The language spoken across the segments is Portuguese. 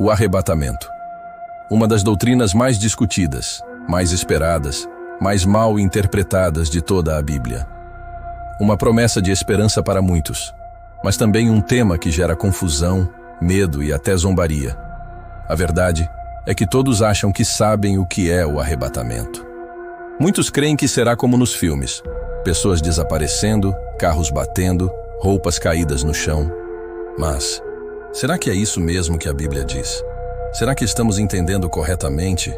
O arrebatamento. Uma das doutrinas mais discutidas, mais esperadas, mais mal interpretadas de toda a Bíblia. Uma promessa de esperança para muitos, mas também um tema que gera confusão, medo e até zombaria. A verdade é que todos acham que sabem o que é o arrebatamento. Muitos creem que será como nos filmes: pessoas desaparecendo, carros batendo, roupas caídas no chão. Mas será que é isso mesmo que a Bíblia diz? Será que estamos entendendo corretamente?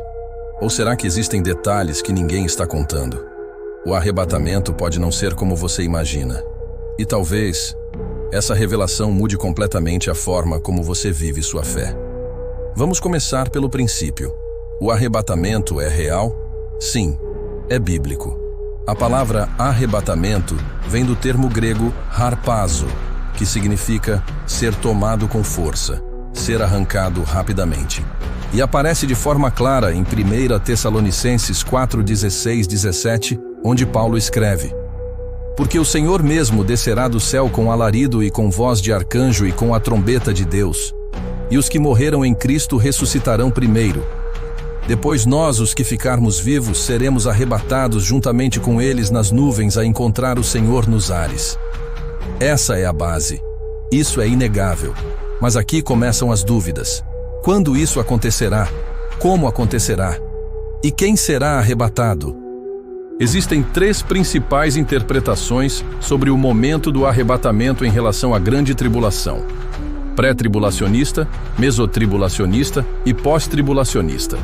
Ou será que existem detalhes que ninguém está contando? O arrebatamento pode não ser como você imagina. E talvez essa revelação mude completamente a forma como você vive sua fé. Vamos começar pelo princípio. O arrebatamento é real? Sim, é bíblico. A palavra arrebatamento vem do termo grego harpazo, que significa ser tomado com força, ser arrancado rapidamente. E aparece de forma clara em 1 Tessalonicenses 4:16-17, onde Paulo escreve: Porque o Senhor mesmo descerá do céu com alarido e com voz de arcanjo e com a trombeta de Deus, e os que morreram em Cristo ressuscitarão primeiro. Depois nós, os que ficarmos vivos, seremos arrebatados juntamente com eles nas nuvens a encontrar o Senhor nos ares. Essa é a base. Isso é inegável. Mas aqui começam as dúvidas. Quando isso acontecerá? Como acontecerá? E quem será arrebatado? Existem 3 principais interpretações sobre o momento do arrebatamento em relação à grande tribulação: pré-tribulacionista, mesotribulacionista e pós-tribulacionista.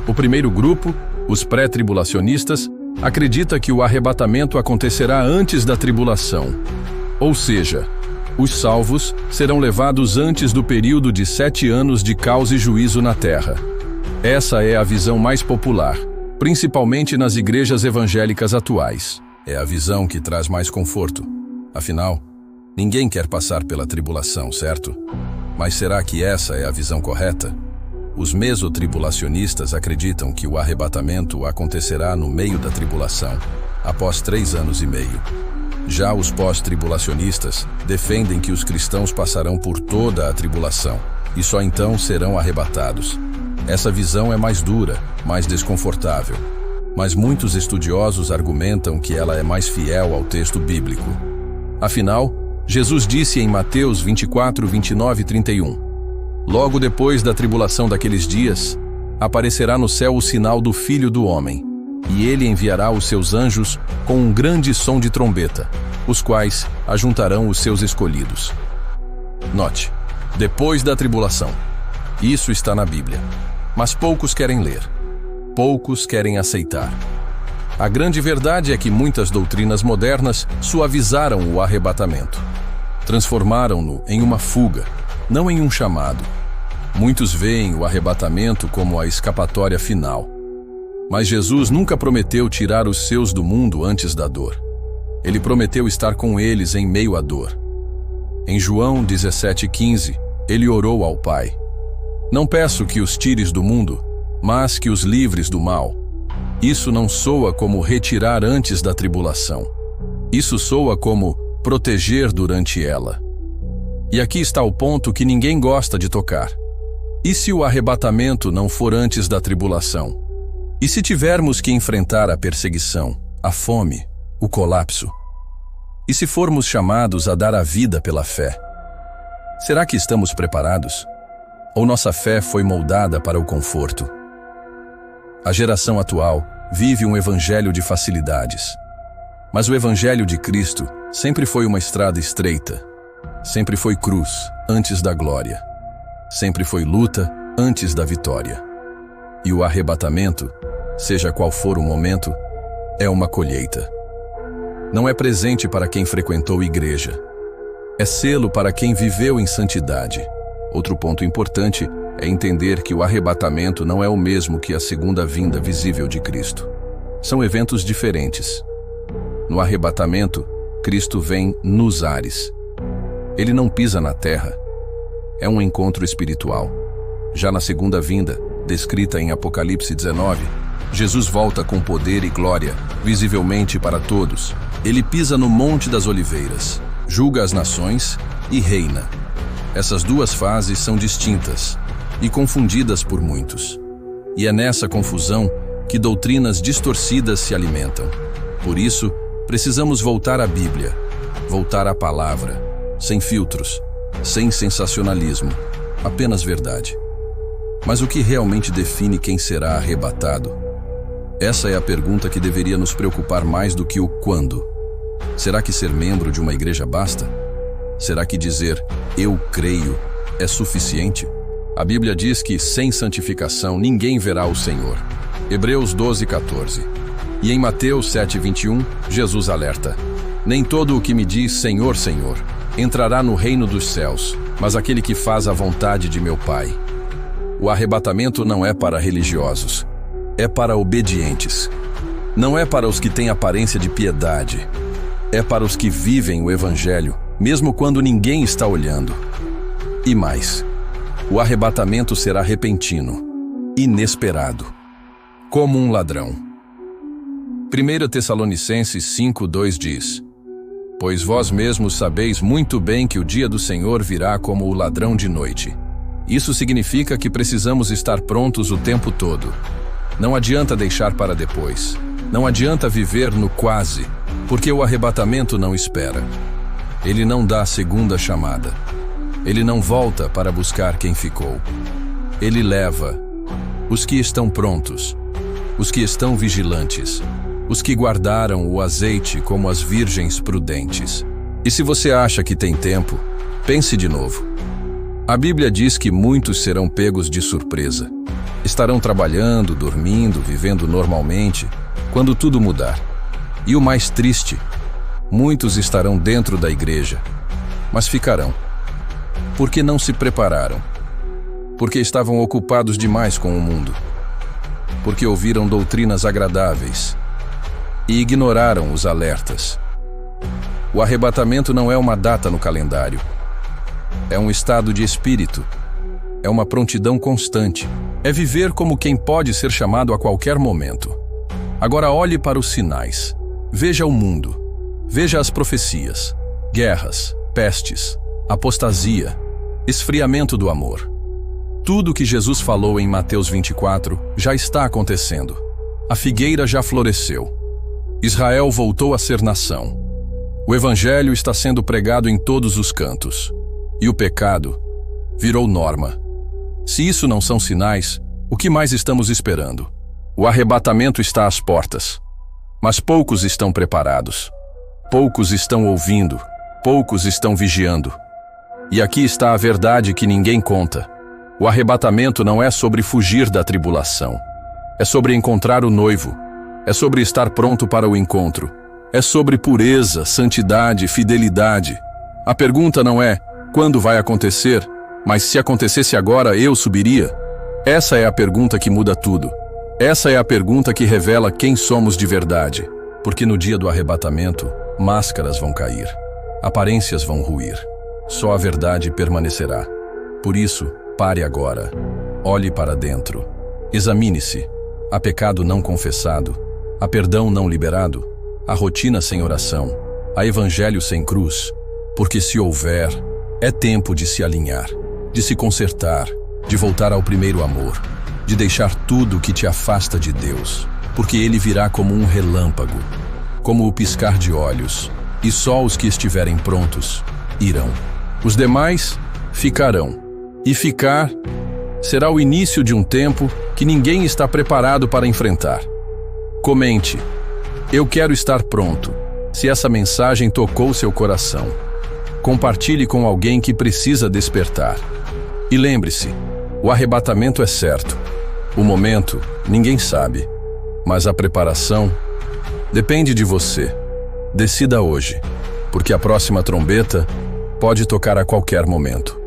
O primeiro grupo, os pré-tribulacionistas, acredita que o arrebatamento acontecerá antes da tribulação. Ou seja, os salvos serão levados antes do período de 7 anos de caos e juízo na terra. Essa é a visão mais popular, principalmente nas igrejas evangélicas atuais. É a visão que traz mais conforto. Afinal, ninguém quer passar pela tribulação, certo? Mas será que essa é a visão correta? Os mesotribulacionistas acreditam que o arrebatamento acontecerá no meio da tribulação, após 3 anos e meio. Já os pós-tribulacionistas defendem que os cristãos passarão por toda a tribulação e só então serão arrebatados. Essa visão é mais dura, mais desconfortável, mas muitos estudiosos argumentam que ela é mais fiel ao texto bíblico. Afinal, Jesus disse em Mateus 24, 29 e 31, Logo depois da tribulação daqueles dias, aparecerá no céu o sinal do Filho do Homem, e ele enviará os seus anjos com um grande som de trombeta, os quais ajuntarão os seus escolhidos. Note, depois da tribulação. Isso está na Bíblia, mas poucos querem ler, poucos querem aceitar. A grande verdade é que muitas doutrinas modernas suavizaram o arrebatamento. Transformaram-no em uma fuga, não em um chamado. Muitos veem o arrebatamento como a escapatória final. Mas Jesus nunca prometeu tirar os seus do mundo antes da dor. Ele prometeu estar com eles em meio à dor. Em João 17,15, ele orou ao Pai: Não peço que os tires do mundo, mas que os livres do mal. Isso não soa como retirar antes da tribulação. Isso soa como proteger durante ela. E aqui está o ponto que ninguém gosta de tocar. E se o arrebatamento não for antes da tribulação? E se tivermos que enfrentar a perseguição, a fome, o colapso? E se formos chamados a dar a vida pela fé? Será que estamos preparados? Ou nossa fé foi moldada para o conforto? A geração atual vive um evangelho de facilidades. Mas o evangelho de Cristo sempre foi uma estrada estreita. Sempre foi cruz antes da glória. Sempre foi luta antes da vitória. E o arrebatamento, seja qual for o momento, é uma colheita. Não é presente para quem frequentou igreja. É selo para quem viveu em santidade. Outro ponto importante é entender que o arrebatamento não é o mesmo que a segunda vinda visível de Cristo. São eventos diferentes. No arrebatamento, Cristo vem nos ares. Ele não pisa na terra. É um encontro espiritual. Já na segunda vinda, descrita em Apocalipse 19, Jesus volta com poder e glória, visivelmente para todos. Ele pisa no Monte das Oliveiras, julga as nações e reina. Essas duas fases são distintas, e confundidas por muitos. E é nessa confusão que doutrinas distorcidas se alimentam. Por isso, precisamos voltar à Bíblia, voltar à palavra, sem filtros, sem sensacionalismo, apenas verdade. Mas o que realmente define quem será arrebatado? Essa é a pergunta que deveria nos preocupar mais do que o quando. Será que ser membro de uma igreja basta? Será que dizer "eu creio" é suficiente? A Bíblia diz que, sem santificação, ninguém verá o Senhor. Hebreus 12:14. E em Mateus 7:21, Jesus alerta: nem todo o que me diz Senhor, Senhor, entrará no reino dos céus, mas aquele que faz a vontade de meu Pai. O arrebatamento não é para religiosos, é para obedientes. Não é para os que têm aparência de piedade, é para os que vivem o Evangelho, mesmo quando ninguém está olhando. E mais, o arrebatamento será repentino, inesperado, como um ladrão. 1 Tessalonicenses 5:2 diz: pois vós mesmos sabeis muito bem que o dia do Senhor virá como o ladrão de noite. Isso significa que precisamos estar prontos o tempo todo. Não adianta deixar para depois. Não adianta viver no quase, porque o arrebatamento não espera. Ele não dá segunda chamada. Ele não volta para buscar quem ficou. Ele leva os que estão prontos, os que estão vigilantes, os que guardaram o azeite como as virgens prudentes. E se você acha que tem tempo, pense de novo. A Bíblia diz que muitos serão pegos de surpresa. Estarão trabalhando, dormindo, vivendo normalmente, quando tudo mudar. E o mais triste, muitos estarão dentro da igreja, mas ficarão. Porque não se prepararam. Porque estavam ocupados demais com o mundo. Porque ouviram doutrinas agradáveis e ignoraram os alertas. O arrebatamento não é uma data no calendário. É um estado de espírito. É uma prontidão constante. É viver como quem pode ser chamado a qualquer momento. Agora olhe para os sinais. Veja o mundo. Veja as profecias. Guerras, pestes, apostasia, esfriamento do amor. Tudo o que Jesus falou em Mateus 24 já está acontecendo. A figueira já floresceu. Israel voltou a ser nação. O Evangelho está sendo pregado em todos os cantos. E o pecado virou norma. Se isso não são sinais, o que mais estamos esperando? O arrebatamento está às portas. Mas poucos estão preparados. Poucos estão ouvindo. Poucos estão vigiando. E aqui está a verdade que ninguém conta. O arrebatamento não é sobre fugir da tribulação. É sobre encontrar o noivo. É sobre estar pronto para o encontro. É sobre pureza, santidade, fidelidade. A pergunta não é quando vai acontecer, mas se acontecesse agora, eu subiria? Essa é a pergunta que muda tudo. Essa é a pergunta que revela quem somos de verdade. Porque no dia do arrebatamento, máscaras vão cair. Aparências vão ruir. Só a verdade permanecerá. Por isso, pare agora. Olhe para dentro. Examine-se. Há pecado não confessado. Há perdão não liberado. Há rotina sem oração. Há evangelho sem cruz. Porque se houver, é tempo de se alinhar, de se consertar, de voltar ao primeiro amor, de deixar tudo que te afasta de Deus, porque Ele virá como um relâmpago, como o piscar de olhos, e só os que estiverem prontos irão. Os demais ficarão. E ficar será o início de um tempo que ninguém está preparado para enfrentar. Comente: eu quero estar pronto, se essa mensagem tocou seu coração. Compartilhe com alguém que precisa despertar. E lembre-se, o arrebatamento é certo. O momento, ninguém sabe. Mas a preparação depende de você. Decida hoje, porque a próxima trombeta pode tocar a qualquer momento.